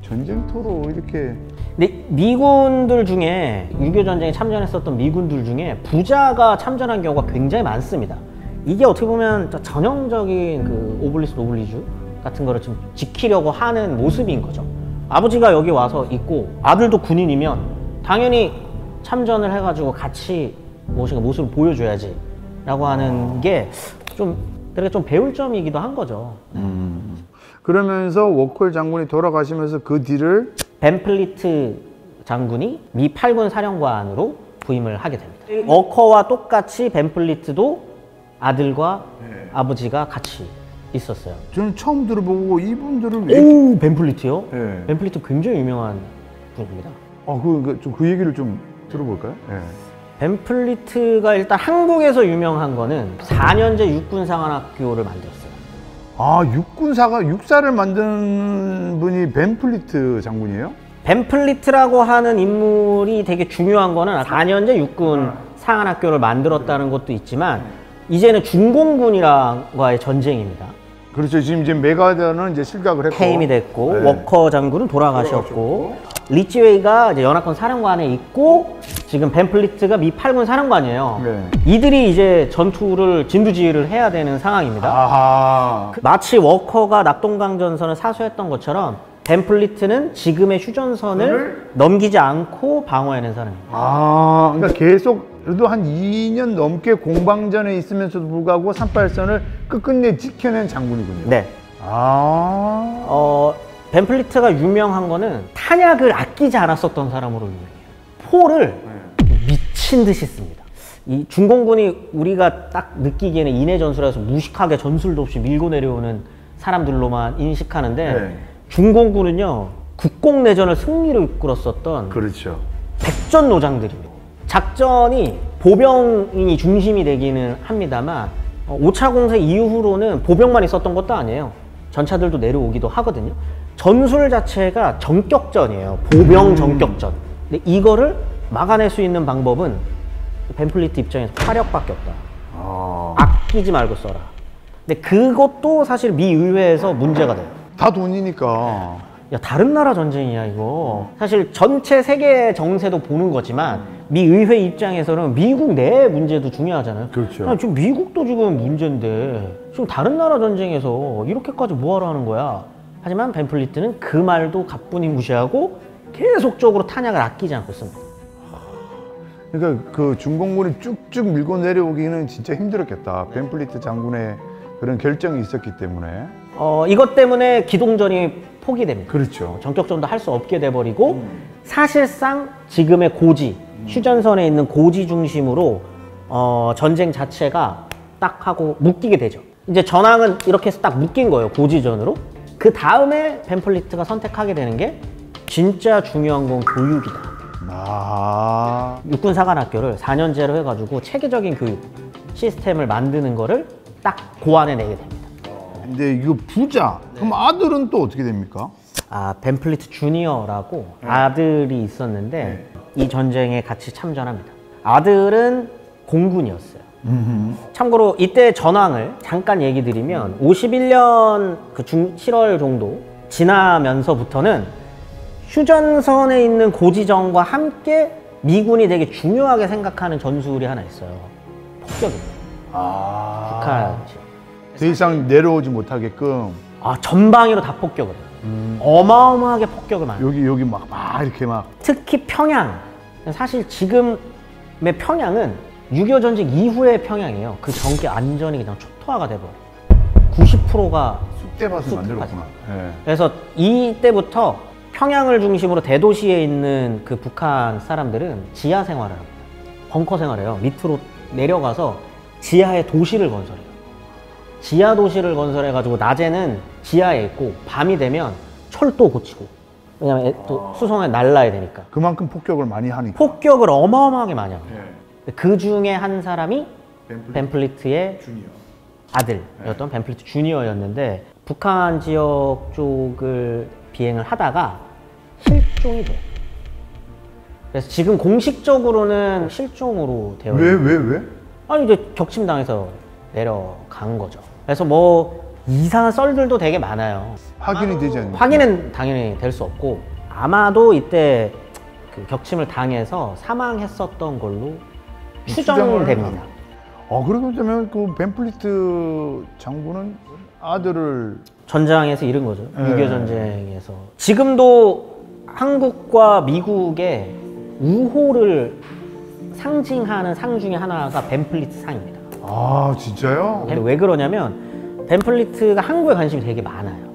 B: 전쟁터로 이렇게.
A: 근데 미군들 중에 6.25 전쟁에 참전했었던 미군들 중에 부자가 참전한 경우가 굉장히 많습니다. 이게 어떻게 보면 전형적인 그 오블리스 노블리주 같은 거를 좀 지키려고 하는 모습인 거죠. 아버지가 여기 와서 있고 아들도 군인이면 당연히 참전을 해가지고 같이 무엇인가 모습을 보여줘야지 라고 하는 게 좀 되게 좀 배울 점이기도 한 거죠.
B: 그러면서 워커힐 장군이 돌아가시면서 그 뒤를
A: 벤플리트 장군이 미 8군 사령관으로 부임을 하게 됩니다. 워커와 똑같이 벤플리트도 아들과 아버지가 같이 있었어요.
B: 저는 처음 들어보고 이분들을 왜?
A: 오, 벤플리트요?
B: 네.
A: 벤플리트 굉장히 유명한 분입니다.
B: 그 얘기를 좀 들어볼까요? 네.
A: 벤플리트가 일단 한국에서 유명한 거는 4년제 육군사관학교를 만들었어요.
B: 아, 육사를 만든 분이 벤플리트 장군이에요?
A: 벤플리트라고 하는 인물이 되게 중요한 거는 4년제 육군 사관학교를 만들었다는 것도 있지만 이제는 중공군이랑과의 전쟁입니다.
B: 그렇죠. 지금 이제 메가더는 이제 실각을 했고
A: 퇴임이 됐고
B: 네.
A: 워커 장군은 돌아가셨고 리치웨이가 이제 연합군 사령관에 있고 지금 벤플리트가 미 8군 사령관이에요.
B: 네.
A: 이들이 이제 전투를 진두지휘를 해야 되는 상황입니다.
B: 아하.
A: 마치 워커가 낙동강전선을 사수했던 것처럼 벤플리트는 지금의 휴전선을 넘기지 않고 방어해낸 사람입니다.
B: 아, 그러니까 계속 그래도 한 2년 넘게 공방전에 있으면서도 불구하고 38선을 끝끝내 지켜낸 장군이군요.
A: 네.
B: 아.
A: 벤플리트가 유명한 거는 탄약을 아끼지 않았었던 사람으로 유명해요. 포를 미친 듯이 씁니다. 이 중공군이 우리가 딱 느끼기에는 인해 전술에서 무식하게 전술도 없이 밀고 내려오는 사람들로만 인식하는데
B: 네.
A: 중공군은요 국공내전을 승리로 이끌었었던
B: 그렇죠.
A: 백전노장들입니다. 작전이 보병이 중심이 되기는 합니다만 5차 공세 이후로는 보병만 있었던 것도 아니에요. 전차들도 내려오기도 하거든요. 전술 자체가 전격전이에요. 보병 전격전. 근데 이거를 막아낼 수 있는 방법은 벤플리트 입장에서 화력밖에 없다. 아끼지 말고 써라. 근데 그것도 사실 미 의회에서 문제가 돼요.
B: 다 돈이니까.
A: 야, 다른 나라 전쟁이야 이거. 사실 전체 세계 정세도 보는 거지만 미 의회 입장에서는 미국 내 문제도 중요하잖아요.
B: 그렇죠.
A: 야, 지금 미국도 지금 문제인데 지금 다른 나라 전쟁에서 이렇게까지 뭐하러 하는 거야. 하지만 벤플리트는 그 말도 가뿐히 무시하고 계속적으로 탄약을 아끼지 않고 씁니다.
B: 그러니까 그 중공군이 쭉쭉 밀고 내려오기는 진짜 힘들었겠다. 벤플리트 장군의 그런 결정이 있었기 때문에.
A: 이것 때문에 기동전이 포기됩니다.
B: 그렇죠.
A: 전격전도 할 수 없게 돼버리고 사실상 지금의 고지, 휴전선에 있는 고지 중심으로 전쟁 자체가 딱 하고 묶이게 되죠. 이제 전황은 이렇게 해서 딱 묶인 거예요. 고지전으로. 그 다음에 벤플리트가 선택하게 되는 게 진짜 중요한 건 교육이다.
B: 아.
A: 육군사관학교를 4년제로 해가지고 체계적인 교육 시스템을 만드는 거를 딱 고안해 내게 됩니다.
B: 근데 이거 부자. 그럼 아들은 또 어떻게 됩니까?
A: 벤플리트 주니어라고 아들이 있었는데 이 전쟁에 같이 참전합니다. 아들은 공군이었어요. 참고로 이때 전황을 잠깐 얘기 드리면 51년 그 7월 정도 지나면서부터는 휴전선에 있는 고지전과 함께 미군이 되게 중요하게 생각하는 전술이 하나 있어요. 폭격입니다. 북한
B: 더 이상 내려오지 못하게끔.
A: 전방위로 다 폭격을 해요. 어마어마하게 폭격을 많이 해요.
B: 여기 막 이렇게 막.
A: 특히 평양. 사실 지금의 평양은 6.25 전쟁 이후의 평양이에요. 그 전기 안전이 그냥 초토화가 돼버려요. 90%가
B: 쑥대밭을 만들었구나. 네.
A: 그래서 이때부터 평양을 중심으로 대도시에 있는 그 북한 사람들은 지하 생활을 합니다. 벙커 생활해요. 밑으로 내려가서 지하에 도시를 건설해요. 지하 도시를 건설해가지고 낮에는 지하에 있고 밤이 되면 철도 고치고, 왜냐면 또 수송에 날라야 되니까
B: 그만큼 폭격을 많이 하니까.
A: 폭격을 어마어마하게 많이 합니다. 그 중에 한 사람이 벤플리트의 아들이었던 벤플리트 주니어였는데 북한 지역 쪽을 비행을 하다가 실종이 돼요. 그래서 지금 공식적으로는 실종으로 되어 있는.
B: 왜?
A: 아니 이제 격침당해서 내려간 거죠. 그래서 뭐 이상한 썰들도 되게 많아요.
B: 확인이 되지 않나요?
A: 확인은 당연히 될 수 없고 아마도 이때 그 격침을 당해서 사망했었던 걸로 추정됩니다.
B: 그러면 그 벤플리트 장군은 아들을
A: 전장에서 잃은 거죠.
B: 네.
A: 6.25 전쟁에서. 지금도 한국과 미국의 우호를 상징하는 상 중에 하나가 벤플리트 상입니다.
B: 아, 진짜요?
A: 근데 왜 그러냐면 벤플리트가 한국에 관심이 되게 많아요.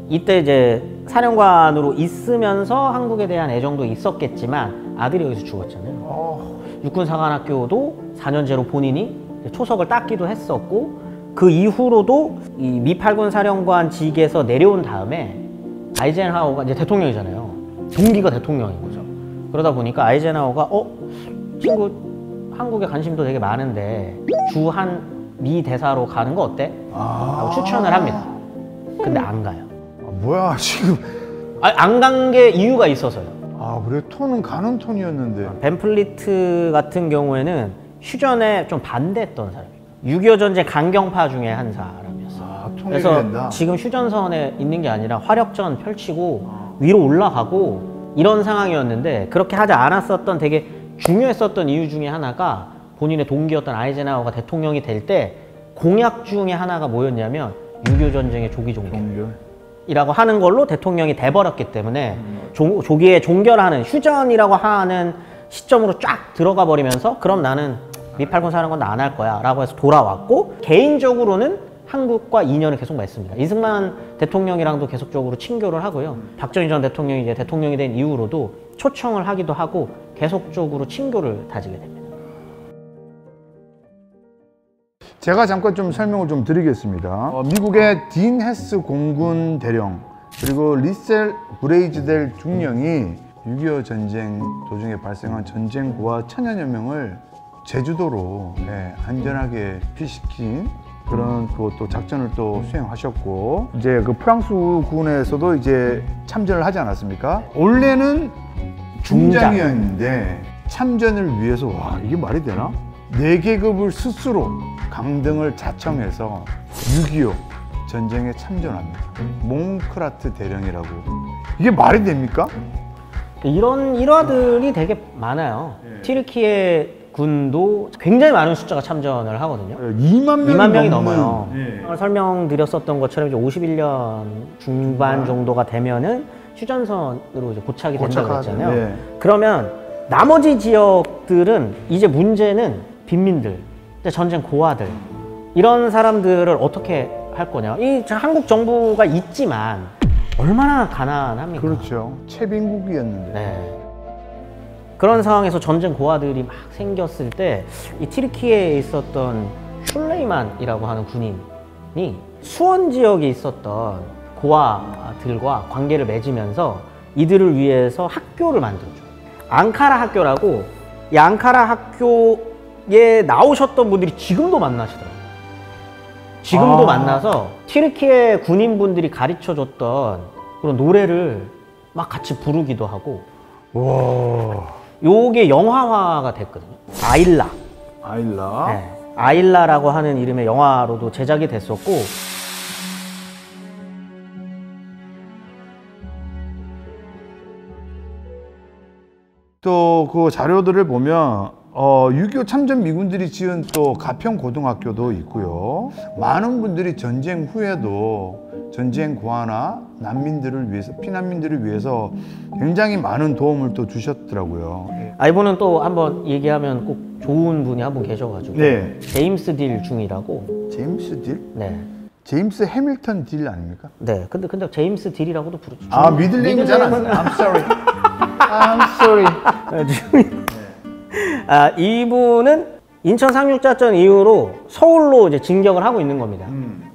A: 이때 이제 사령관으로 있으면서 한국에 대한 애정도 있었겠지만 아들이 여기서 죽었잖아요. 육군사관학교도 4년제로 본인이 초석을 땄기도 했었고 그 이후로도 이 미 8군 사령관직에서 내려온 다음에 아이젠하워가 이제 대통령이잖아요. 동기가 대통령인 거죠. 그러다 보니까 아이젠하워가 친구 한국에 관심도 되게 많은데 주한 미 대사로 가는 거 어때? 라고 추천을 합니다. 근데 안 가요.
B: 뭐야 지금?
A: 안 간 게 이유가 있어서요.
B: 그래 톤은 가는 톤이었는데.
A: 벤 플리트 같은 경우에는 휴전에 좀 반대했던 사람이에요. 6.25 전쟁 강경파 중에 한 사람이었어요. 그래서
B: 통일된다.
A: 지금 휴전선에 있는 게 아니라 화력전 펼치고 위로 올라가고 이런 상황이었는데 그렇게 하지 않았었던 되게 중요했었던 이유 중에 하나가 본인의 동기였던 아이젠하워가 대통령이 될 때 공약 중에 하나가 뭐였냐면 6.25 전쟁의 조기 종결이라고 하는 걸로 대통령이 돼버렸기 때문에 조기에 종결하는 휴전이라고 하는 시점으로 쫙 들어가 버리면서 그럼 나는 미 8군 사령관도 안 할 거야 라고 해서 돌아왔고 개인적으로는 한국과 인연을 계속 맺습니다. 이승만 대통령이랑도 계속적으로 친교를 하고요. 박정희 전 대통령이 이제 대통령이 된 이후로도 초청을 하기도 하고 계속적으로 친교를 다지게 됩니다.
B: 제가 잠깐 좀 설명을 좀 드리겠습니다. 미국의 딘 헤스 공군 대령 그리고 리셀 브레이즈델 중령이 6.25 전쟁 도중에 발생한 전쟁고와 천여여 명을 제주도로 안전하게 피시킨 그런 그것도 작전을 또 수행하셨고 이제 그 프랑스 군에서도 이제 참전을 하지 않았습니까? 원래는 중장이었는데 참전을 위해서 와 이게 말이 되나? 4계급을 스스로 강등을 자청해서 6.25 전쟁에 참전합니다. 몽크라트 대령이라고. 이게 말이 됩니까?
A: 이런 일화들이 되게 많아요. 튀르키예 군도 굉장히 많은 숫자가 참전을 하거든요.
B: 2만
A: 명이 넘어요.
B: 네.
A: 설명드렸었던 것처럼 이제 51년 중반 정도가 되면은 휴전선으로 이제 고착이 된다고 했잖아요.
B: 네.
A: 그러면 나머지 지역들은 이제 문제는 빈민들, 전쟁 고아들 이런 사람들을 어떻게 할 거냐. 이 한국 정부가 있지만 얼마나 가난합니까?
B: 그렇죠. 채빈국이었는데.
A: 네. 그런 상황에서 전쟁 고아들이 막 생겼을 때 이 튀르키예에 있었던 슐레이만이라고 하는 군인이 수원 지역에 있었던 고아들과 관계를 맺으면서 이들을 위해서 학교를 만들어줘요. 앙카라 학교라고 이 앙카라 학교에 나오셨던 분들이 지금도 만나시더라고요. 지금도 만나서 튀르키예 군인분들이 가르쳐줬던 그런 노래를 막 같이 부르기도 하고
B: 와.
A: 요게 영화화가 됐거든요. 아일라.
B: 아일라.
A: 네. 아일라라고 하는 이름의 영화로도 제작이 됐었고
B: 또 그 자료들을 보면 6.25 참전 미군들이 지은 또 가평 고등학교도 있고요. 많은 분들이 전쟁 후에도 전쟁 고아나 난민들을 위해서 피난민들을 위해서 굉장히 많은 도움을 또 주셨더라고요.
A: 이분은 또 한번 얘기하면 꼭 좋은 분이 한 분 계셔가지고
B: 네.
A: 제임스 딜 중이라고.
B: 제임스 딜?
A: 네.
B: 제임스 해밀턴 딜 아닙니까?
A: 네. 근데 제임스 딜이라고도 부르죠.
B: 미들네임이잖아. I'm sorry. I'm sorry.
A: 이분은 인천 상륙작전 이후로 서울로 이제 진격을 하고 있는 겁니다.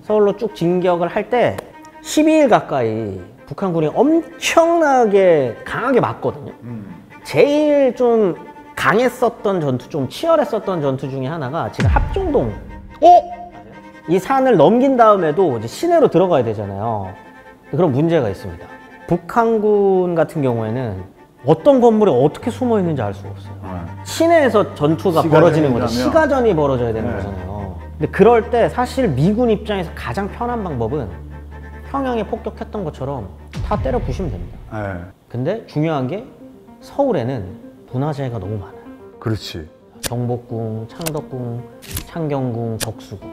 A: 서울로 쭉 진격을 할 때 12일 가까이 북한군이 엄청나게 강하게 맞거든요. 제일 좀 강했었던 전투, 좀 치열했었던 전투 중에 하나가 지금 합정동. 이 산을 넘긴 다음에도 이제 시내로 들어가야 되잖아요. 그런 문제가 있습니다. 북한군 같은 경우에는 어떤 건물에 어떻게 숨어 있는지 알 수가 없어요. 시내에서 전투가 벌어지는 거죠. 시가전이 벌어져야 되는 거잖아요. 근데 그럴 때 사실 미군 입장에서 가장 편한 방법은 평양에 폭격했던 것처럼 다 때려 부시면 됩니다.
B: 네.
A: 근데 중요한 게 서울에는 문화재가 너무 많아요.
B: 그렇지.
A: 경복궁, 창덕궁, 창경궁, 덕수궁.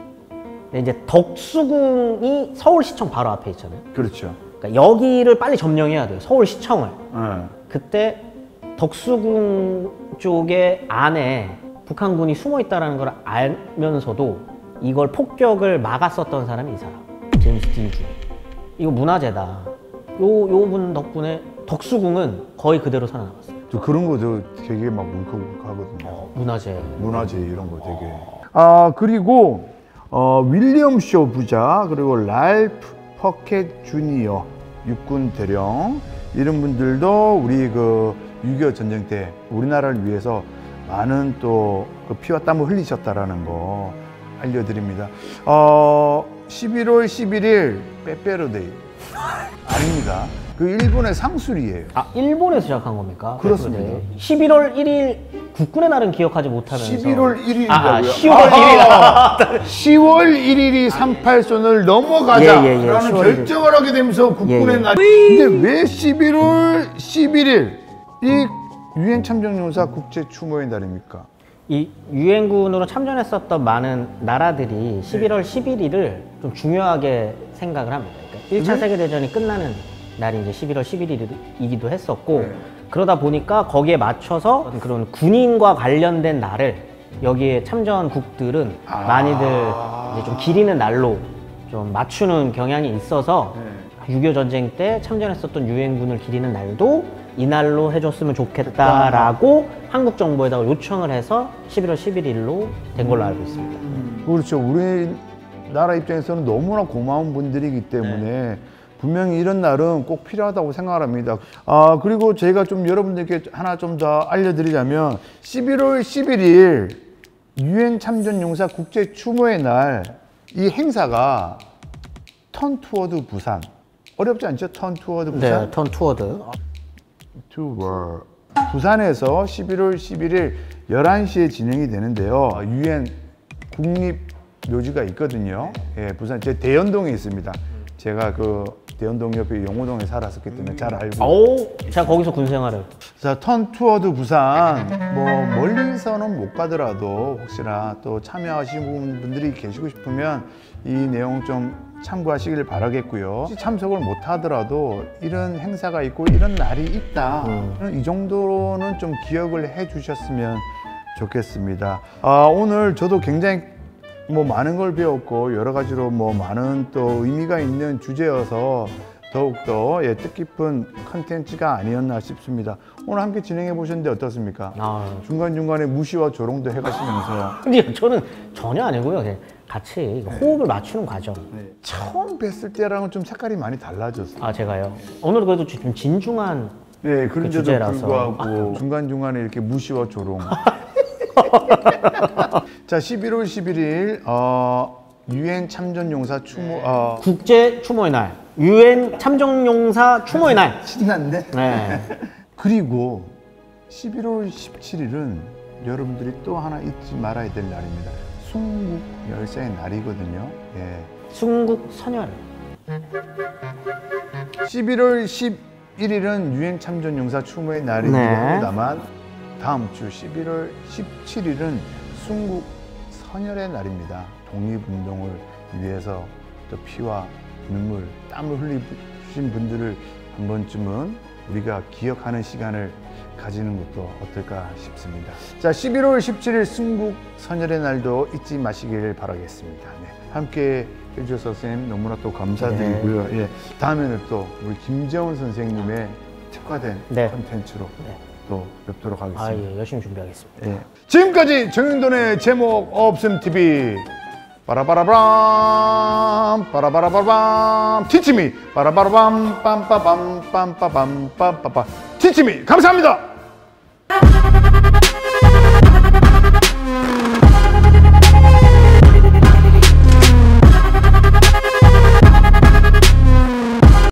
A: 근데 이제 덕수궁이 서울시청 바로 앞에 있잖아요.
B: 그렇죠.
A: 그러니까 여기를 빨리 점령해야 돼요. 서울시청을.
B: 네.
A: 그때 덕수궁 쪽에 안에 북한군이 숨어 있다는 걸 알면서도 이걸 폭격을 막았었던 사람이 이 사람. 제임스 딜 중. 이거 문화재다. 요 분 덕분에 덕수궁은 거의 그대로 살아남았어요.
B: 저 그런 거 되게 막 울컥울컥하거든요.
A: 문화재.
B: 문화재 이런 거 되게. 그리고 윌리엄 쇼 부자, 그리고 랄프 퍼켓 주니어 육군 대령, 이런 분들도 우리 그 6.25 전쟁 때 우리나라를 위해서 많은 또 그 피와 땀을 흘리셨다라는 거 알려드립니다. 11월 11일 빼빼로데이 아닙니다. 그 일본의 상술이에요.
A: 아, 일본에서 시작한 겁니까?
B: 그렇습니다.
A: 11월 1일 국군의 날은 기억하지 못하면서
B: 11월 1일이라고요.
A: 아, 10월 1일.
B: 10월 1일이 38선을 넘어가자
A: 예, 예, 예.
B: 라는
A: 10월
B: 결정을 하게 되면서 국군의
A: 예, 예.
B: 날. 근데 왜 11월 11일 이 유엔 참전용사 국제 추모의 날입니까?
A: 이 유엔군으로 참전했었던 많은 나라들이 11월 11일을 좀 중요하게 생각을 합니다. 그러니까 1차 세계대전이 끝나는 날이 이제 11월 11일이기도 했었고, 그러다 보니까 거기에 맞춰서 그런 군인과 관련된 날을 여기에 참전국들은 많이들 이제 좀 기리는 날로 좀 맞추는 경향이 있어서 6.25 전쟁 때 참전했었던 유엔군을 기리는 날도 이날로 해줬으면 좋겠다라고 한국 정부에다가 요청을 해서 11월 11일로 된 걸로 알고 있습니다.
B: 그렇죠. 우리나라 입장에서는 너무나 고마운 분들이기 때문에 분명히 이런 날은 꼭 필요하다고 생각합니다. 그리고 제가 좀 여러분들께 하나 좀 더 알려드리자면 11월 11일 유엔 참전용사 국제 추모의 날, 이 행사가 턴 투어드 부산, 어렵지 않죠? 턴 투어드 부산.
A: 네, 턴 투어드.
B: 투어. 부산에서 11월 11일 11시에 진행이 되는데요. 유엔 국립묘지가 있거든요. 예, 부산 제 대연동에 있습니다. 제가 그 대연동 옆에 용호동에 살았었기 때문에 잘 알고.
A: 오, 제가 거기서 군 생활을.
B: 자, 턴 투어드 부산, 뭐 멀리서는 못 가더라도 혹시나 또 참여하시는 분들이 계시고 싶으면 이 내용 좀 참고하시길 바라겠고요. 참석을 못 하더라도 이런 행사가 있고 이런 날이 있다, 이 정도는 좀 기억을 해 주셨으면 좋겠습니다. 오늘 저도 굉장히 뭐 많은 걸 배웠고 여러 가지로 뭐 많은 또 의미가 있는 주제여서 더욱더 뜻깊은 컨텐츠가 아니었나 싶습니다. 오늘 함께 진행해 보셨는데 어떻습니까? 중간중간에 무시와 조롱도 해가시면서.
A: 근데 저는 전혀 아니고요. 그냥 같이 호흡을 맞추는 과정.
B: 처음 뵀을 때랑은 좀 색깔이 많이 달라졌어요.
A: 아, 제가요? 오늘 그래도 좀 진중한
B: 네, 그런데도
A: 주제라서.
B: 불구하고 중간중간에 이렇게 무시와 조롱. 자, 11월 11일 유엔 참전용사 추모
A: 국제 추모의 날, 유엔 참전용사 추모의 날.
B: 신났네.
A: 네.
B: 그리고 11월 17일은 여러분들이 또 하나 잊지 말아야 될 날입니다. 순국 열사의 날이거든요. 예.
A: 순국 선열.
B: 11월 11일은 유엔 참전용사 추모의 날이기도
A: 네.
B: 합니다만 다음 주 11월 17일은 순국 선열의 날입니다. 독립운동을 위해서 또 피와 눈물, 땀을 흘리신 분들을 한 번쯤은 우리가 기억하는 시간을 가지는 것도 어떨까 싶습니다. 자, 11월 17일 순국 선열의 날도 잊지 마시길 바라겠습니다. 네. 함께 해주셔서 선생님 너무나 또 감사드리고요. 예, 다음에는 또 우리 김재원 선생님의 특화된
A: 네.
B: 콘텐츠로 또 뵙도록 하겠습니다.
A: 아, 예, 열심히 준비하겠습니다.
B: 예. 지금까지 정윤돈의 제목 없음 TV. 빠라바라밤 빠라바라바밤 티치미 빠라바라밤 빰빠밤 빰빠밤 빰빠밤 티치미 감사합니다.